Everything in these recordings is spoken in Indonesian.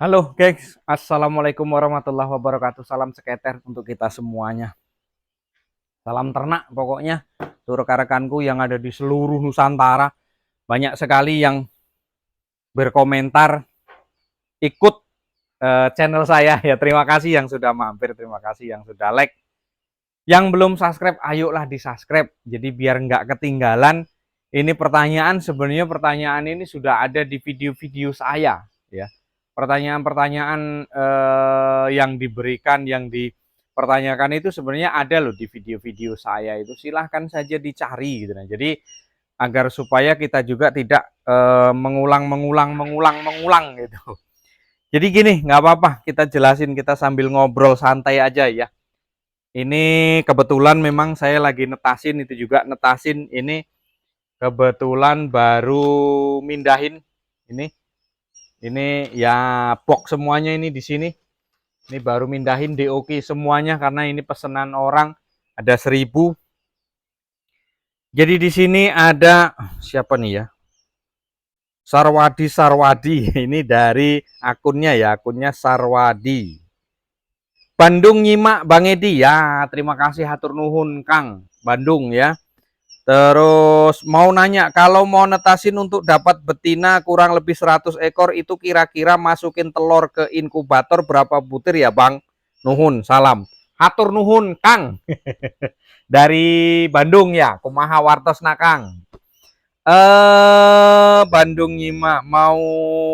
Halo guys, Assalamualaikum warahmatullahi wabarakatuh. Salam seketer untuk kita semuanya. Salam ternak pokoknya. Tuh rekan-rekanku yang ada di seluruh Nusantara. Banyak sekali yang berkomentar ikut channel saya. Ya terima kasih yang sudah mampir, terima kasih yang sudah like. Yang belum subscribe, ayolah di subscribe. Jadi biar nggak ketinggalan. Ini pertanyaan, sebenarnya pertanyaan ini sudah ada di video-video saya. Ya, pertanyaan-pertanyaan yang diberikan, yang dipertanyakan itu sebenarnya ada loh di video-video saya itu. Silahkan saja dicari gitu. Nah, jadi agar supaya kita juga tidak mengulang gitu. Jadi gini, nggak apa-apa, kita jelasin, kita sambil ngobrol santai aja ya. Ini kebetulan memang saya lagi netasin, itu juga netasin ini kebetulan baru mindahin ini. Ini ya box semuanya ini di sini. Ini baru mindahin DOK semuanya karena ini pesanan orang ada 1000. Jadi di sini ada siapa nih ya? Sarwadi. Ini dari akunnya ya, akunnya Sarwadi. Bandung nyimak Bang Edi ya, terima kasih hatur nuhun Kang. Bandung ya. Terus mau nanya, kalau mau netasin untuk dapat betina kurang lebih 100 ekor itu kira-kira masukin telur ke inkubator berapa butir ya Bang? Nuhun, salam. Hatur nuhun Kang. Dari Bandung ya, kumaha wartosna Kang. Bandung Nyima mau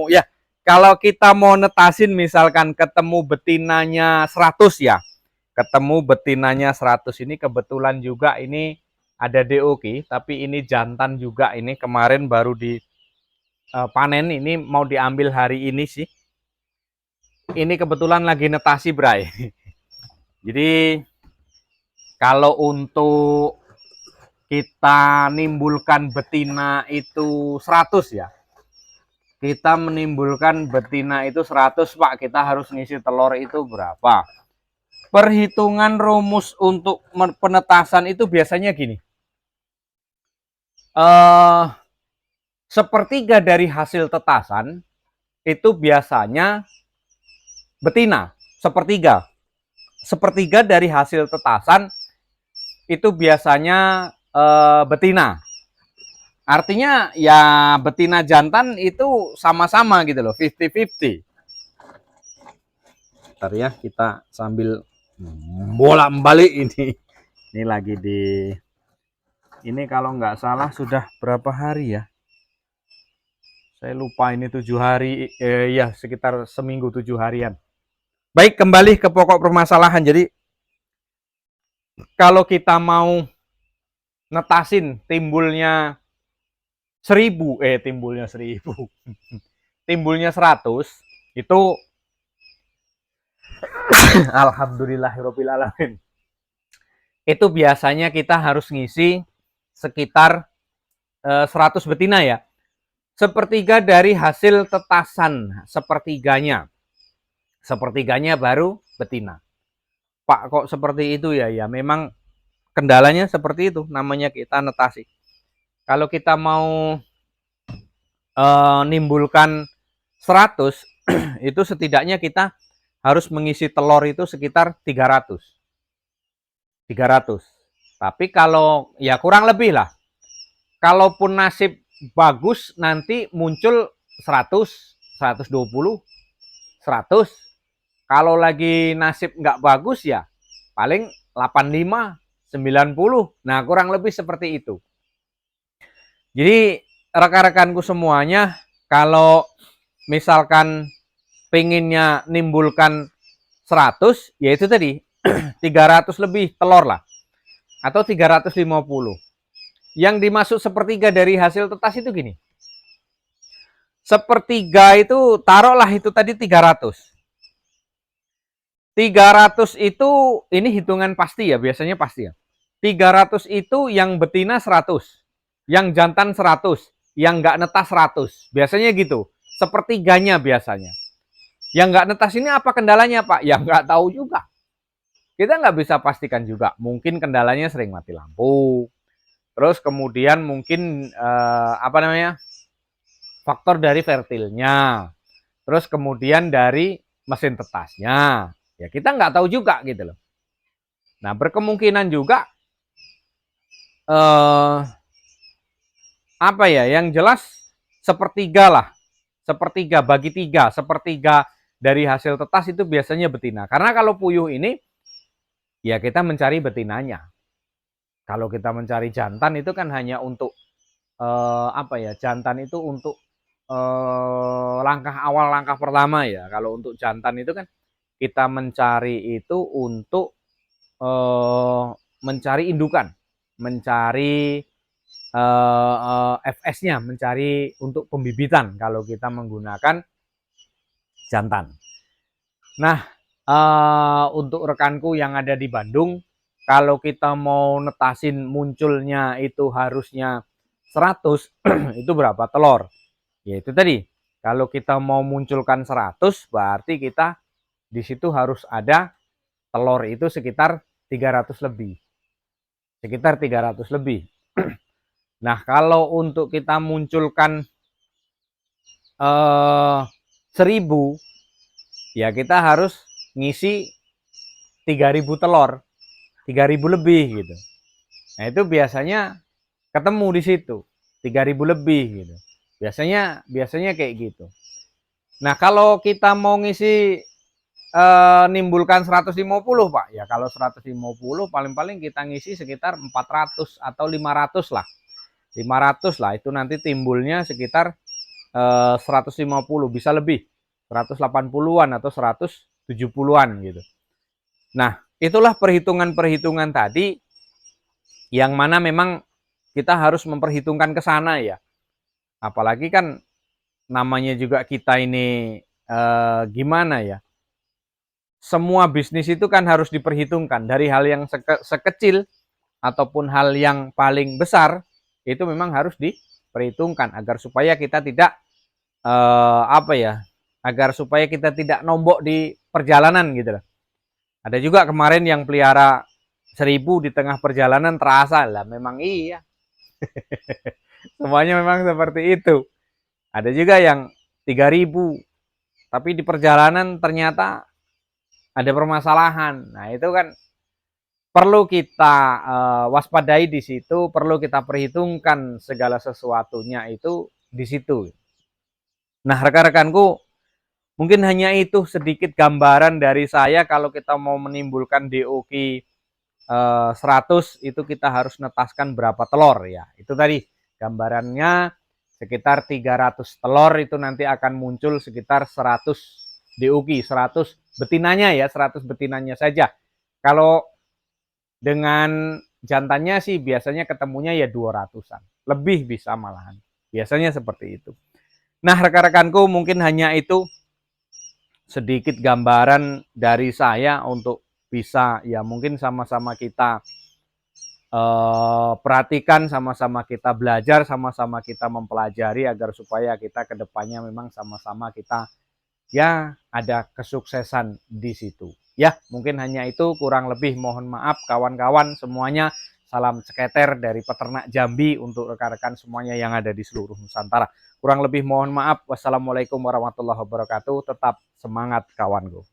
ya, kalau kita mau netasin misalkan ketemu betinanya 100 ya. Ketemu betinanya 100 ini kebetulan juga ini ada DOK, tapi ini jantan juga, ini kemarin baru di panen, ini mau diambil hari ini sih. Ini kebetulan lagi netasi Bray. Jadi kalau untuk kita nimbulkan betina itu 100 ya. Kita menimbulkan betina itu 100 Pak, kita harus ngisi telur itu berapa? Perhitungan rumus untuk penetasan itu biasanya gini. Sepertiga dari hasil tetasan itu biasanya betina. Sepertiga dari hasil tetasan itu biasanya betina. Artinya ya betina jantan itu sama-sama gitu loh, 50-50. Bentar ya, kita sambil bolak-balik ini. Ini lagi di, ini kalau nggak salah sudah berapa hari ya? Saya lupa, ini 7 hari, ya sekitar seminggu 7 harian. Baik, kembali ke pokok permasalahan. Jadi kalau kita mau netasin timbulnya 1000, timbulnya 100 itu alhamdulillahirobbilalamin. Itu biasanya kita harus ngisi sekitar 100 betina ya. Sepertiga dari hasil tetasan, sepertiganya baru betina. Pak kok seperti itu ya? Ya memang kendalanya seperti itu, namanya kita netasi. Kalau kita mau nimbulkan 100 itu setidaknya kita harus mengisi telur itu sekitar 300. Tapi kalau ya kurang lebih lah, kalaupun nasib bagus nanti muncul 100, 120, 100. Kalau lagi nasib nggak bagus ya paling 85, 90. Nah kurang lebih seperti itu. Jadi rekan-rekanku semuanya, kalau misalkan pengennya nimbulkan 100, ya itu tadi 300 lebih telur lah, atau 350. Yang dimaksud sepertiga dari hasil tetas itu gini. Sepertiga itu taruhlah itu tadi 300. 300 itu ini hitungan pasti ya, biasanya pasti ya. 300 itu yang betina 100, yang jantan 100, yang nggak netas 100. Biasanya gitu. Sepertiganya biasanya. Yang nggak netas ini apa kendalanya Pak? Ya nggak tahu juga. Kita nggak bisa pastikan juga. Mungkin kendalanya sering mati lampu. Terus kemudian mungkin faktor dari fertilnya. terus kemudian dari mesin tetasnya. Ya kita nggak tahu juga gitu loh. Nah berkemungkinan juga apa ya, yang jelas sepertiga lah, sepertiga bagi tiga, sepertiga dari hasil tetas itu biasanya betina. Karena kalau puyuh ini ya kita mencari betinanya. Kalau kita mencari jantan itu kan hanya untuk apa ya, jantan itu untuk langkah awal, langkah pertama ya. Kalau untuk jantan itu kan kita mencari itu untuk mencari indukan, mencari FS-nya, mencari untuk pembibitan kalau kita menggunakan jantan. Nah, untuk rekanku yang ada di Bandung, kalau kita mau netasin munculnya itu harusnya 100, itu berapa telur? Ya itu tadi, kalau kita mau munculkan 100, berarti kita di situ harus ada telur itu sekitar 300 lebih. Sekitar 300 lebih. Nah, kalau untuk kita munculkan 1000, ya kita harus ngisi 3000 telur, 3000 lebih gitu. Nah, itu biasanya ketemu di situ, 3000 lebih gitu. Biasanya kayak gitu. Nah, kalau kita mau ngisi nimbulkan 150, Pak. Ya kalau 150 paling-paling kita ngisi sekitar 400 atau 500 lah. 500 lah, itu nanti timbulnya sekitar 150, bisa lebih. 180-an atau 170-an gitu. Nah, itulah perhitungan-perhitungan tadi yang mana memang kita harus memperhitungkan ke sana ya. Apalagi kan namanya juga kita ini gimana ya? Semua bisnis itu kan harus diperhitungkan, dari hal yang sekecil ataupun hal yang paling besar itu memang harus diperhitungkan agar supaya kita tidak apa ya? Agar supaya kita tidak nombok di perjalanan gitu loh. Ada juga kemarin yang pelihara 1000 di tengah perjalanan terasa lah, memang iya. Semuanya memang seperti itu. Ada juga yang 3000 tapi di perjalanan ternyata ada permasalahan. Nah, itu kan perlu kita waspadai di situ, perlu kita perhitungkan segala sesuatunya itu di situ. Nah, rekan-rekanku, mungkin hanya itu sedikit gambaran dari saya. Kalau kita mau menimbulkan DOQ 100 itu kita harus netaskan berapa telur ya. Itu tadi gambarannya, sekitar 300 telur itu nanti akan muncul sekitar 100 DOQ, 100 betinanya ya, 100 betinanya saja. Kalau dengan jantannya sih biasanya ketemunya ya 200-an. Lebih bisa malahan. Biasanya seperti itu. Nah, rekan-rekanku, mungkin hanya itu sedikit gambaran dari saya untuk bisa ya mungkin sama-sama kita perhatikan, sama-sama kita belajar, sama-sama kita mempelajari agar supaya kita kedepannya memang sama-sama kita ya ada kesuksesan di situ. Ya, mungkin hanya itu, kurang lebih mohon maaf kawan-kawan semuanya. Salam ceketer dari peternak Jambi untuk rekan-rekan semuanya yang ada di seluruh Nusantara. Kurang lebih mohon maaf. Wassalamualaikum warahmatullahi wabarakatuh. Tetap semangat kawanku.